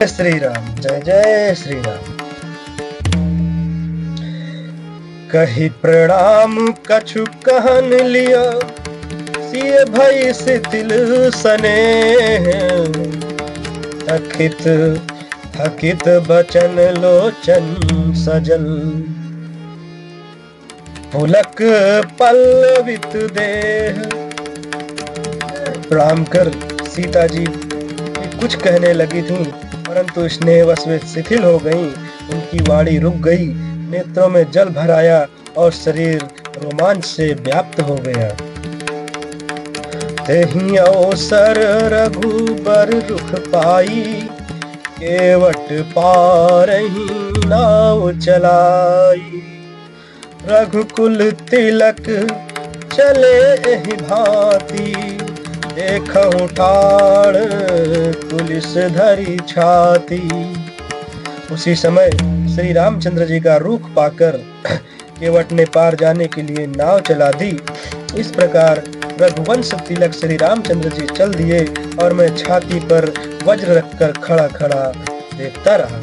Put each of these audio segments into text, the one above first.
श्री राम, जय जय श्री राम। कही प्रणाम कछु कहन लिया, सिय भई शिथिल सने। हकित हकित बचन लोचन सजल, पुलक पल्लवित देह। प्रणाम कर सीता जी कुछ कहने लगी थीं, परंतु स्नेहवश वे शिथिल हो गईं। उनकी वाणी रुक गई, नेत्रों में जल भर आया और शरीर रोमांच से व्याप्त हो गया। तेहि अवसर रघुबर रुख पाई, केवट पारहि नाव चलाई। रघुकुल तिलक चले एहि भांति, देखहु ठाड़ पुलिस धरी छाती। उसी समय श्री रामचंद्र जी का रुख पाकर केवट ने पार जाने के लिए नाव चला दी। इस प्रकार रघुवंश तिलक श्री रामचंद्र जी चल दिए और मैं छाती पर वज्र रखकर खड़ा खड़ा देखता रहा।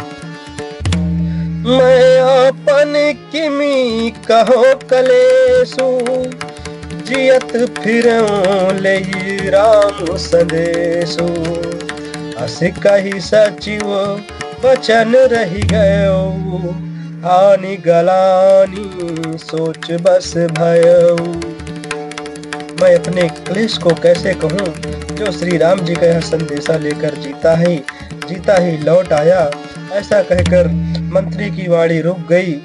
मैं अपन किमी कहो कलेसु, जियत फिरऊं लेहि राम संदेशु। अस कहि सचिव वचन रहि गयो, हानि गलानी सोच बस भयऊ। मैं अपने क्लेश को कैसे कहूँ, जो श्री राम जी का यह संदेशा लेकर जीता ही लौट आया। ऐसा कहकर मंत्री की वाणी रुक गई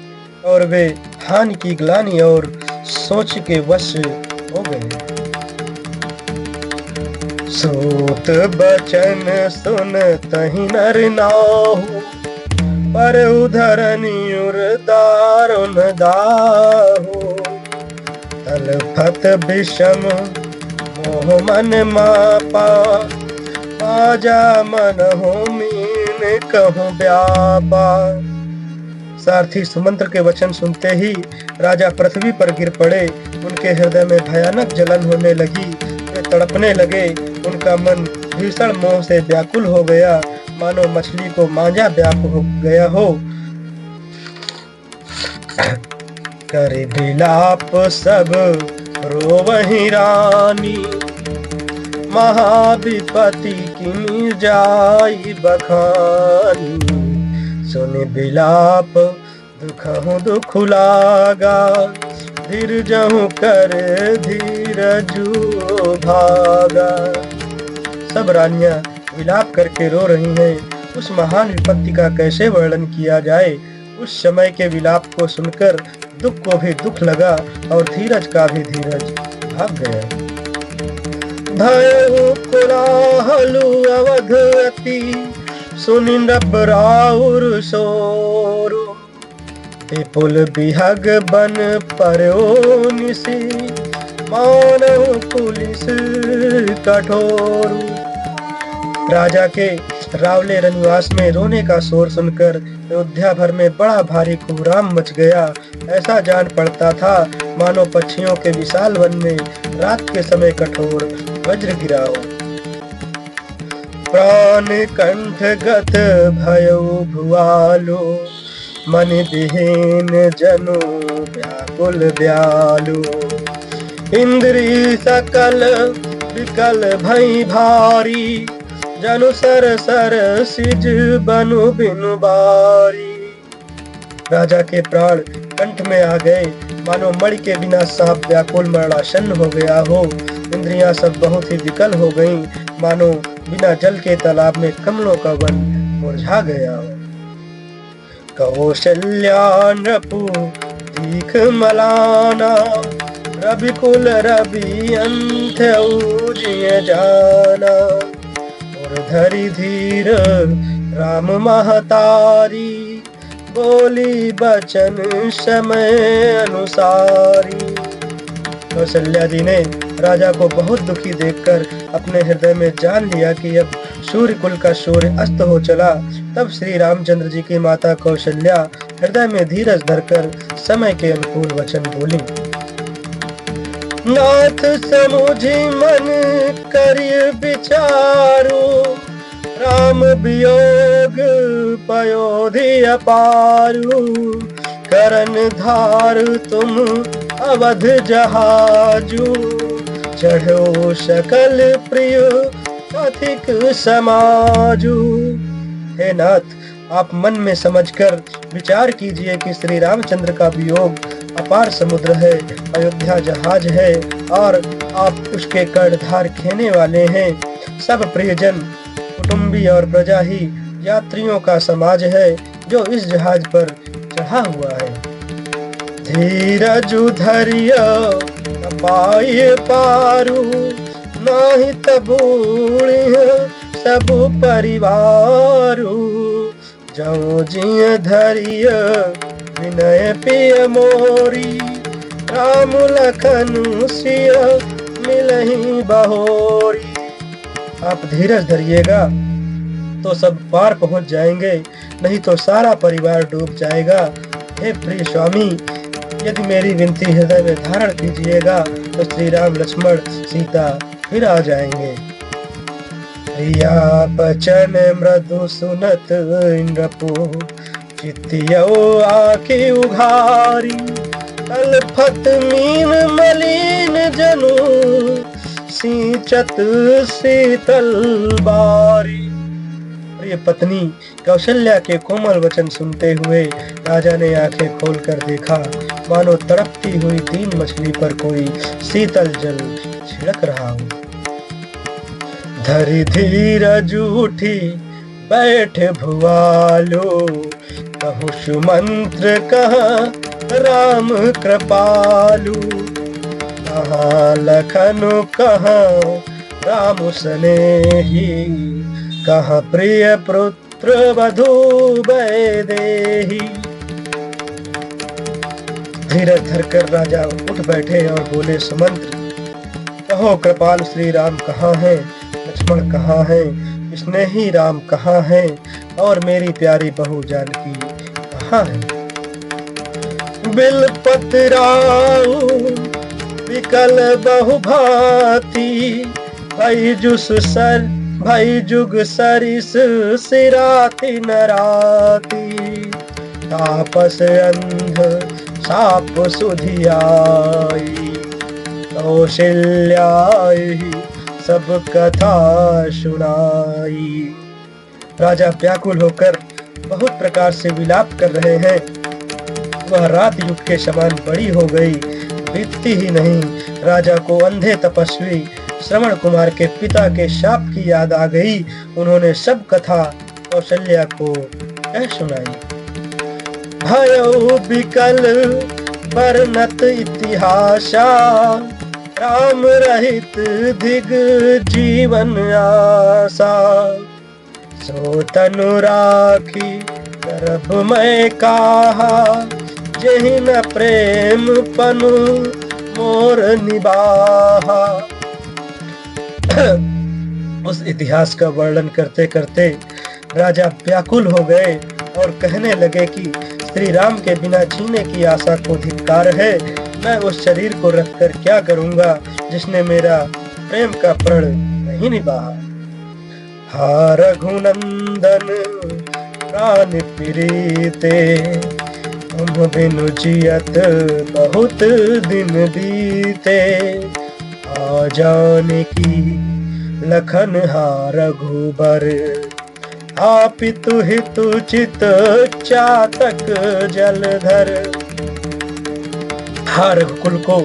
और वे हानि की ग्लानि और सोच के वश हो गए। सूत बचन सुन तहि नर नाहु, पर उधरनि उर दारुन दाहु। तलफत विषम मोह मन मापा, आजा मन हो मीन कहूँ व्यापा। सारथी सुमंत्र के वचन सुनते ही राजा पृथ्वी पर गिर पड़े। उनके हृदय में भयानक जलन होने लगी, वे तड़पने लगे। उनका मन भीषण मोह से व्याकुल हो गया, मानो मछली को मांझा व्याप हो गया हो। करे विलाप सब रोवहि रानी, महाविपति की जाई बखानी। सुनि विलाप दुखहु दुख लागा, धीरजहु कर धीरजु भागा। सब रानियां विलाप करके रो रही हैं। उस महान विपत्ति का कैसे वर्णन किया जाए। उस समय के विलाप को सुनकर दुख को भी दुख लगा और धीरज का भी धीरज भाग गया। भयउ कोलाहलु अवध अति, सुनि नृप राउर सोरु। विपुल बिहग बन पर्यो निसी, मानहु पुलिस कठोर। राजा के रावले रनिवास में रोने का शोर सुनकर अयोध्या भर में बड़ा भारी कोहराम मच गया। ऐसा जान पड़ता था मानो पक्षियों के विशाल वन में रात के समय कठोर वज्र गिरा हो। प्राण कंठ गत भयो भुआलो, मन विहीन जनु व्याकुल व्यालु। इंद्री सकल विकल भई भारी, जनु सर सर सिज बनु बिनु बारी। राजा के प्राण कंठ में आ गए, मानो मणि के बिना सांप व्याकुल मरणासन्न हो गया हो। इंद्रियां सब बहुत ही विकल हो गईं, मानो बिना जल के तालाब में कमलों का वन मुरझा गया हो। कौशल्या नृपु दीख मलाना, रविकुल रवि अंत जिय जाना। और धरि धीर राम महतारी, बोली बचन समय अनुसारी। कौशल्या जी ने राजा को बहुत दुखी देखकर अपने हृदय में जान लिया कि अब सूर्य कुल का सूर्य अस्त हो चला। तब श्री रामचंद्र जी की माता कौशल्या हृदय में धीरज धरकर समय के अनुकूल वचन बोली। नाथ समुझी मन करिय विचारो, राम वियोग पयोधि अपारू, करन धार तुम अवध जहाजू, चढ़ो सकल प्रिय पथिक समाजू। हे नाथ, आप मन में समझकर विचार कीजिए कि श्री रामचंद्र का वियोग अपार समुद्र है, अयोध्या जहाज है और आप उसके कर्णधार खेने वाले हैं। सब प्रियजन, कुटुंबी और प्रजा ही यात्रियों का समाज है जो इस जहाज पर चढ़ा हुआ है। धीरजु धरिया पाए पारू, नाही तबूढ़ सब परिवारू, जो जिय धरिय विनय पिय मोरी, राम लखन सिय मिलहि बहोरी। आप धीरज धरिएगा तो सब पार पहुंच जाएंगे, नहीं तो सारा परिवार डूब जाएगा। हे प्रिय स्वामी, यदि मेरी विनती हृदय में धारण कीजिएगा तो श्री राम लक्ष्मण सीता फिर आ जाएंगे। प्रिया बचन मृदु सुनत इंद्रपु, चितियो आँखि उघारी, तलफत मीन मलिन जनु, सींचत शीतल बारी। प्रिय पत्नी कौशल्या के कोमल वचन सुनते हुए राजा ने आंखें खोलकर देखा, मानो तड़पती हुई तीन मछली पर कोई शीतल जल छिड़क रहा हो। धरि धीरज उठी बैठ भुआलो, कहु सुमंत्र कहाँ राम कृपालु, कहाँ लखनु कहाँ राम स्नेही, कहाँ प्रिय पुत्र वधू वैदेही। धीरज धरकर राजा उठ बैठे और बोले, सुमंत्र कहो कृपाल श्री राम कहाँ हैं, लक्ष्मण कहाँ हैं, स्नेही राम कहाँ हैं और मेरी प्यारी बहू जानकी कहाँ है। बिलपतराऊ विकल बहु भांति, भई जुग सरिस सिराति नराति, तापस अंध साप सुधियाई, कौशल्याई सब कथा सुनाई। राजा व्याकुल होकर बहुत प्रकार से विलाप कर रहे हैं। वह रात युग के समान बड़ी हो गई, बीतती ही नहीं। राजा को अंधे तपस्वी श्रवण कुमार के पिता के शाप की याद आ गई। उन्होंने सब कथा कौशल्या को कह सुनाई। भयो विकल वर्णत इतिहासा, राम रहित दिग जीवन आशा, सो तनु राखी गर्भ में काहा, जेहि न प्रेम पनु मोर निबाहा। उस इतिहास का वर्णन करते करते राजा व्याकुल हो गए और कहने लगे कि श्री राम के बिना जीने की आशा को धिक्कार है। मैं उस शरीर को रखकर क्या करूंगा जिसने मेरा प्रेम का प्रण नहीं निभाया। हा रघुनंदन प्राण प्रीते, तुम बिनु जियत बहुत दिन बीते, आ जानकी लखन हा रघुबर, आप हितु चित चातक जलधर। हा रघुकुल को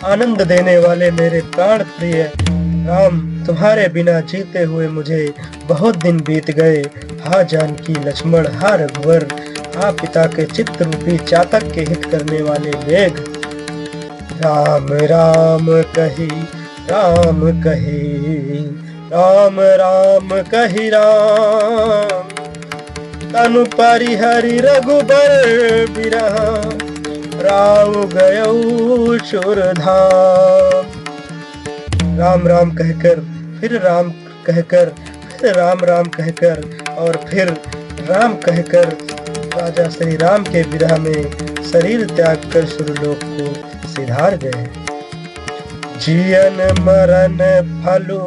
आनंद देने वाले मेरे प्राण प्रिय राम, तुम्हारे बिना जीते हुए मुझे बहुत दिन बीत गए। हा जानकी लक्ष्मण, हा रघुवर, हा पिता के चित्त रूपी चातक के हित करने वाले मेघ। राम राम कही राम कही, राम राम कही राम, तनु परिहरि रघुबर बिरहा, राव गयो शुरधाम। राम राम कहकर फिर राम कहकर, फिर राम राम कहकर और फिर राम कहकर राजा श्री राम के विरह में शरीर त्याग कर सुरलोक को सिधार गए। जियन मरण फलो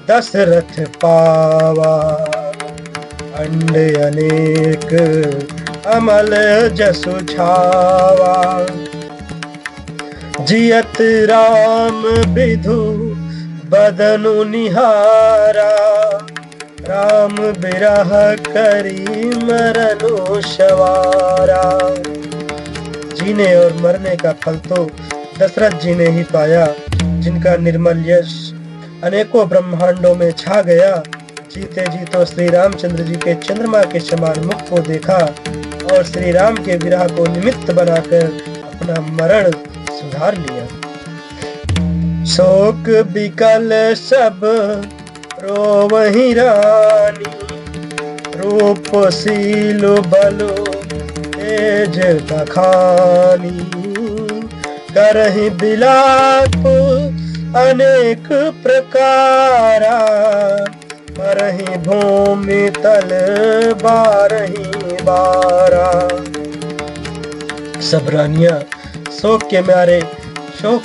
दशरथ पावा। अंड अनेक अमल जसु छावा। जियत राम विधु बदनु निहारा। राम बिरह करी मरनु सवारा। जीने और मरने का फल तो दशरथ जी ने ही पाया, जिनका निर्मल यश अनेकों ब्रह्मांडों में छा गया। जीते जी तो श्री रामचंद्र जी के चंद्रमा के समान मुख को देखा और श्री राम के विरह को निमित्त बनाकर अपना मरण सुधार लिया। शोक बिकल सब रोवहि रानी। रूप शील बलो तेज बखानी। करहि बिलाप अनेक प्रकारा। मरहि भूमि तल बारहि बारा। सब रानियां शोक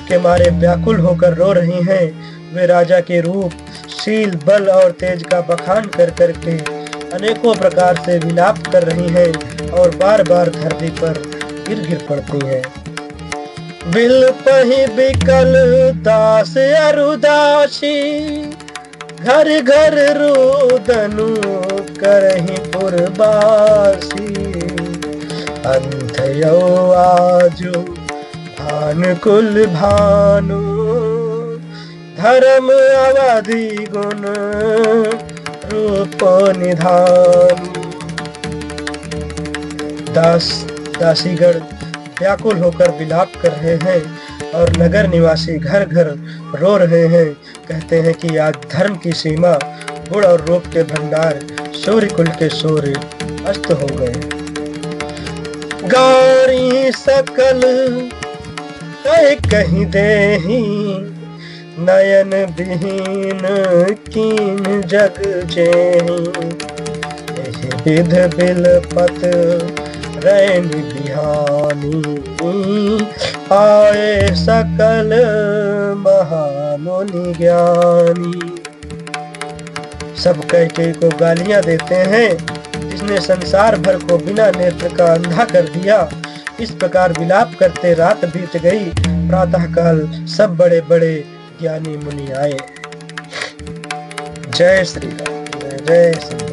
के मारे व्याकुल होकर रो रही हैं। वे राजा के रूप, शील, बल और तेज का बखान कर करके अनेकों प्रकार से विलाप कर रही हैं और बार बार धरती पर गिर पड़ती हैं। बिलपहि बिकल दास अरुदासी। घर घर रुदनु करहि पुरबासी। अंत यो आजो भानुकुल भानु। धर्म अवधि गुण रूप निधान। दासीगण व्याकुल होकर विलाप कर रहे हैं और नगर निवासी घर घर रो रहे हैं। कहते हैं कि आज धर्म की सीमा, गुण और रूप के भंडार, सूर्य कुल के सूर्य अस्त हो गए। गारी सकल कहीं देही। नयन विहीन कीन जग जेहि। विध बिलपत रैन बिहानी। आए सकल महामुनि ज्ञानी। सब कैकेयी को गालियां देते हैं, जिसने संसार भर को बिना नेत्र का अंधा कर दिया। इस प्रकार विलाप करते रात बीत गई। प्रातः काल सब बड़े बड़े ज्ञानी मुनि आए। जय श्री राम, जय श्री राम।